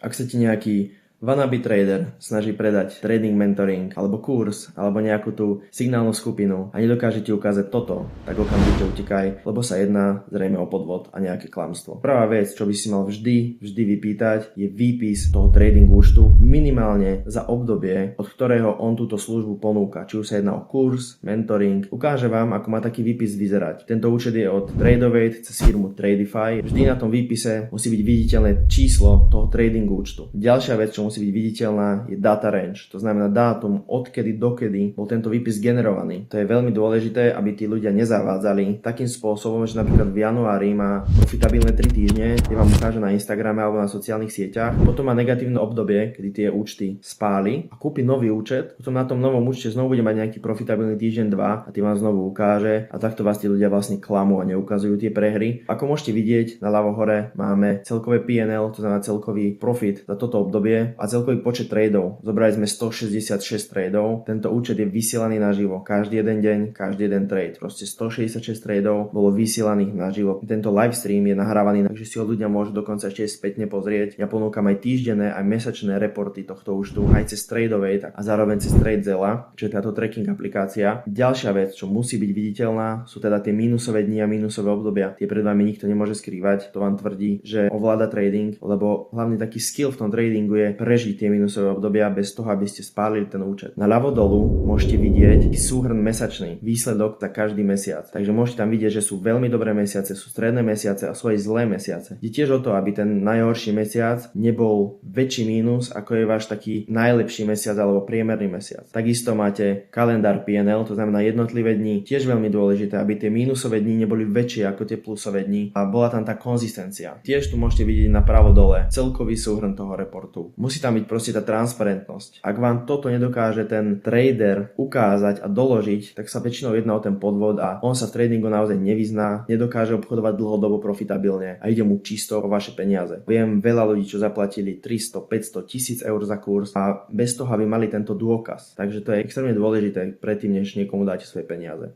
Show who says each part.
Speaker 1: Ak sa ti nejaký wannabe trader snaží predať trading mentoring alebo kurz alebo nejakú tú signálnu skupinu a nedokáže ti ukázať toto, tak okamžite utekaj, lebo sa jedná zrejme o podvod a nejaké klamstvo. Prvá vec, čo by si mal vždy vypýtať, je výpis toho trading účtu minimálne za obdobie, od ktorého on túto službu ponúka. Či už sa jedná o kurz, mentoring. Ukáže vám, ako má taký výpis vyzerať. Tento účet je od Tradovate cez firmu Tradify. Vždy na tom výpise musí byť viditeľné číslo toho trading účtu. Ďalšia vec, čo musí byť viditeľná, je data range. To znamená dátum, odkedy dokedy bol tento výpis generovaný. To je veľmi dôležité, aby tí ľudia nezavádzali takým spôsobom, že napríklad v januári má profitabilné 3 týždne, kde vám ukáže na Instagrame alebo na sociálnych sieťach. Potom má negatívne obdobie, kedy tie účty spáli a kúpi nový účet. Potom na tom novom účte znovu bude mať nejaký profitabilný týždeň, 2 a tým vám znovu ukáže a takto vás tí ľudia vlastne klamú a neukazujú tie prehry. Ako môžete vidieť, na ľavo hore máme celkové P&L, to znamená celkový profit za toto obdobie a celkový počet tradeov. Zobrali sme 166 tradeov. Tento účet je vysielaný naživo. Každý jeden deň, každý jeden trade. Proste 166 tradeov bolo vysielaných naživo. Tento live stream je nahrávaný, takže si ho ľudia môžu dokonca ešte spätne pozrieť. Ja ponúkam aj týždenné, aj mesačné reporty tohto účtu, aj cez Tradovate a zároveň cez TradeZella, čo je táto tracking aplikácia. Ďalšia vec, čo musí byť viditeľná, sú teda tie mínusové dni a mínusové obdobia. Tie pred vami nikto nemôže skrývať. To vám tvrdí, že ovláda trading, lebo hlavný taký skill v tom tradingu je prežiť tie minusové obdobia bez toho, aby ste spálili ten účet. Na ľavo dolu môžete vidieť súhrn mesačný, výsledok za každý mesiac. Takže môžete tam vidieť, že sú veľmi dobré mesiace, sú stredné mesiace a sú aj zlé mesiace. Je tiež o to, aby ten najhorší mesiac nebol väčší mínus, ako je váš taký najlepší mesiac alebo priemerný mesiac. Takisto máte kalendár P&L, to znamená jednotlivé dni. Tiež veľmi dôležité, aby tie mínusové dni neboli väčšie ako tie plusové dni a bola tam tá konzistencia. Tiež tu môžete vidieť na pravo dole celkový súhrn toho reportu. Musí tam byť proste tá transparentnosť. Ak vám toto nedokáže ten trader ukázať a doložiť, tak sa väčšinou jedná o ten podvod a on sa v tradingu naozaj nevyzná, nedokáže obchodovať dlhodobo profitabilne a ide mu čisto o vaše peniaze. Viem veľa ľudí, čo zaplatili 300, 500, 1000 eur za kurz a bez toho, aby mali tento dôkaz. Takže to je extrémne dôležité predtým, než niekomu dáte svoje peniaze.